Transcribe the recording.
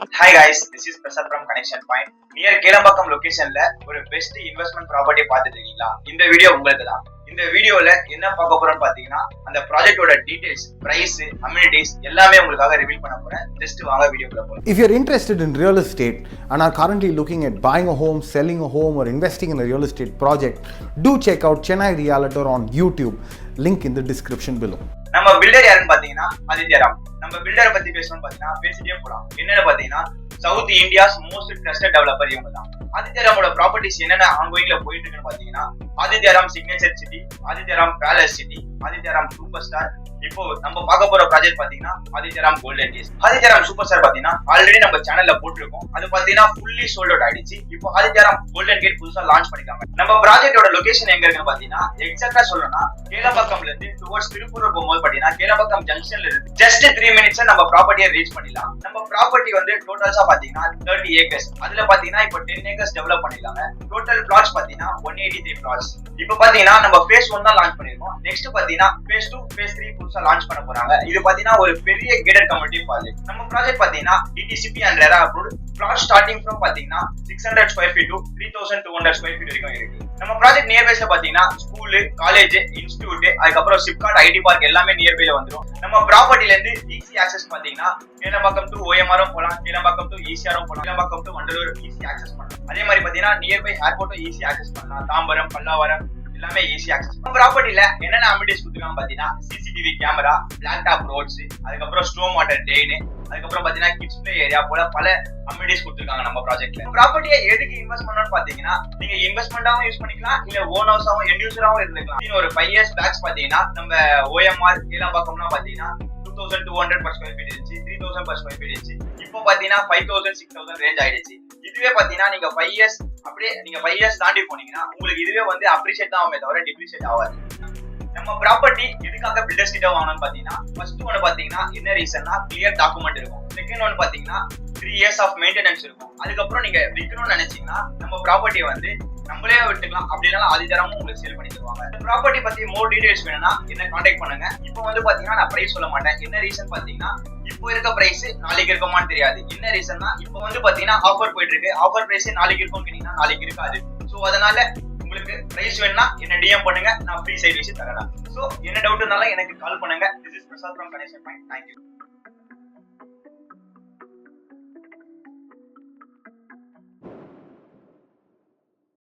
Hi guys, this is Prasad from Connection Point. Near Kelambakam locationல ஒரு best investment property பார்த்துட்டு இருக்கீங்களா? இந்த video உங்களுக்கு தான். இந்த வீடியோல என்ன பார்க்க போறோம்னு பாத்தீங்கன்னா அந்த ப்ராஜெக்ட்டோட டீடைல்ஸ், பிரைஸ், அம்யூனிட்டிஸ் எல்லாமே உங்களுக்காக ரிவீல் பண்ண போறேன். ஜஸ்ட் வாங்க வீடியோக்குள்ள போலாம். If you're interested in real estate and are currently looking at buying a home, selling a home or investing in a real estate project, do check out Chennai Realtor on YouTube. Link in the description below. நம்ம filter யாருன்னு பாத்தீங்கன்னா ஆதித்யா ராம். நம்ம பில்டரை பத்தி பேசணும்னு பாத்தீங்கன்னா பேசிட்டே போலாம். என்னன்னு பாத்தீங்கன்னா south India's most trusted developer இவங்க தான். ஆதித்யா ராமோட ப்ராப்பர்ட்டிஸ் என்னென்ன ஆன்கோயிங்ல போயிட்டு இருக்குன்னு பாத்தீங்கன்னா Aditya Ram signature city, Aditya Ram palace city, Aditya Ram super star. இப்போ நம்ம பார்க்க போற ப்ராஜெக்ட் பாத்தீங்கன்னா Aditya Ram golden days. Aditya Ram super star பாத்தீங்கன்னா ஆல்ரெடி நம்ம சேனல்ல போட்டிருக்கோம். அது பாத்தீங்கன்னா ஃபுல்லி சோல்ட் அவுட் ஆயிடுச்சு. இப்போ ஆதித்யா ராம் கோல்டன் கேட் புதுசா லான்ச் பண்ணிருக்காங்க. நம்ம ப்ராஜெக்ட்டோட லொகேஷன் எங்க இருக்குன்னு பாத்தீங்கன்னா எக்ஸாக்ட்டா சொல்லணும்னா கேலம்பாக்கம்ல இருந்து டுவர்ட்ஸ் திருப்பூர் போகும்போது பாத்தீங்கன்னா கேலம்பாக்கம் ஜங்ஷன்ல இருந்து ஜஸ்ட் 3 மினிட்ஸ் நம்ம ப்ராப்பர்ட்டியை ரீச் பண்ணிடலாம். நம்ம ப்ராப்பர்ட்டி வந்து டோட்டல்ஸா பாத்தீங்கன்னா 30 ஏக்கர்ஸ். அதுல பாத்தீங்கன்னா இப்போ 10 ஏக்கர்ஸ் டெவலப் பண்ணிருக்காங்க. டோட்டல் பிளாட்ஸ் பாத்தீங்கன்னா 183 பிளாட்ஸ். இப்போ பாத்தீங்கன்னா நம்ம phase 1 தான் லான்ச் பண்ணிருக்கோம். நெக்ஸ்ட் பாத்தீங்கன்னா phase 2, phase 3 புதுசா லான்ச் பண்ண போறாங்க. இது பாத்தீங்கன்னா ஒரு பெரிய கேட்டட் கம்யூனிட்டி ப்ராஜெக்ட். நம்ம ப்ராஜெக்ட் பாத்தீங்கன்னா DTCP and RERA approved. Flat starting from பாத்தீங்கன்னா 600 square feet to 3200 square feet வரைக்கும் இருக்கு. நம்ம ப்ராஜெக்ட் நியர்பைஸ்ல பாத்தீங்கன்னா ஸ்கூல், காலேஜ், இன்ஸ்டிடியூட், அதுக்கப்புறம் சிப்காட், ஐடி பார்க் எல்லாமே நியர்பைல வந்துடும். நம்ம ப்ராப்பர்ட்டில இருந்து ஈஸி ஆக்சஸ் பாத்தீங்கன்னா கேலம்பாக்கம் டு OMRம் போலாம், கேலம்பாக்கம் டு ECRம் போலாம், Kelambakkam to Vandalur easy access பண்ணலாம். அதே மாதிரி பாத்தீங்கன்னா நியர்பை ஏர்போர்ட்டும் ஈஸி ஆக்சஸ் பண்ணலாம். தாம்பரம், பல்லாவரம் எல்லாமே ஈஸி ஆக்சஸ். நம்ம ப்ராப்பர்ட்டில என்னென்ன அம்யூனிட்டிஸ் கொடுத்துருக்காங்க பாத்தீங்கன்னா CCTV camera, black top roads, அதுக்கப்புறம் ஸ்டோம் வாட்டர் ட்ரெயின், அதுக்கப்புறம் பாத்தீங்கன்னா கிட்ஸ் பிளே ஏரியா போல பல அம்யூனிட்டிஸ் கொடுத்துருக்காங்க நம்ம ப்ராஜெக்ட்ல. ப்ராப்பர்ட்டியை எதுக்கு இன்வெஸ்ட் பண்ணணும்னு பாத்தீங்கன்னா நீங்க இன்வெஸ்ட்மெண்டாவும் யூஸ் பண்ணிக்கலாம், இல்ல ஓன் ஹவுஸாவும் எண்ட் யூசராவும் இருந்துக்கலாம். ஒரு 5 இயர்ஸ் பேக்ஸ் பாத்தீங்கன்னா நம்ம OMR கேலம்பாக்கம்லாம் பாத்தீங்கன்னா 2200 per square feet இருந்துச்சு, 3000 per square feet இருந்துச்சு. இப்போ பாத்தீங்கன்னா 5000 6000 ரேஞ்ச் ஆயிடுச்சு. இதுவே பாத்தீங்கன்னா நீங்க 5 இயர்ஸ் அப்படியே நீங்க 5 இயர்ஸ் தாண்டி போனீங்கன்னா உங்களுக்கு இதுவே வந்து அப்ரிஷியேட் தான் ஆகுமே தவிர டிப்ரிஷியேட் ஆகாது. நம்ம ப்ராப்பர்ட்டி எதுக்காக பில்டர்ஸ் கிட்ட வாங்கணும்னு பாத்தீங்கன்னா ஃபர்ஸ்ட் ஒன்னு பாத்தீங்கன்னா என்ன ரீசன்னா கிளியர் டாக்குமெண்ட் இருக்கும். செகண்ட் ஒன்னு பாத்தீங்கன்னா 3 இயர்ஸ் ஆஃப் மெயின்டெனன்ஸ் இருக்கும். அதுக்கப்புறம் நீங்க விற்கணும்னு நினைச்சீங்கன்னா நம்ம ப்ராப்பர்ட்டியை வந்து நம்மளே விட்டுக்கலாம். அப்படினாலும் ஆதித்யாராமும் உங்களுக்கு சேல் பண்ணி தருவாங்க. இந்த ப்ராப்பர்ட்டி பத்தி மோர் டீடைல்ஸ் வேணும்னா என்ன கான்டாக்ட் பண்ணுங்க. இப்போ வந்து பாத்தீங்கன்னா நான் பிரைஸ் சொல்ல மாட்டேன். என்ன ரீசன் பாத்தீங்கன்னா இப்போ இருக்க பிரைஸ் நாளைக்கு இருக்குமான்னு தெரியாது. என்ன ரீசன்னா இப்போ வந்து பாத்தீங்கன்னா ஆஃபர் போயிட்டு இருக்கு. ஆஃபர் பிரைஸ் நாளைக்கு இருக்கும்னு கேட்டீங்கன்னா நாளைக்கு இருக்காது. சோ அதனால உங்களுக்கு பிரைஸ் வேணும்னா என்ன DM பண்ணுங்க, நான் ஃப்ரீ சர்வீஸ் தரேன். சோ என்ன டவுட் இருந்தாலும் எனக்கு கால் பண்ணுங்க. This is Prasad from Connection Point. Thank you.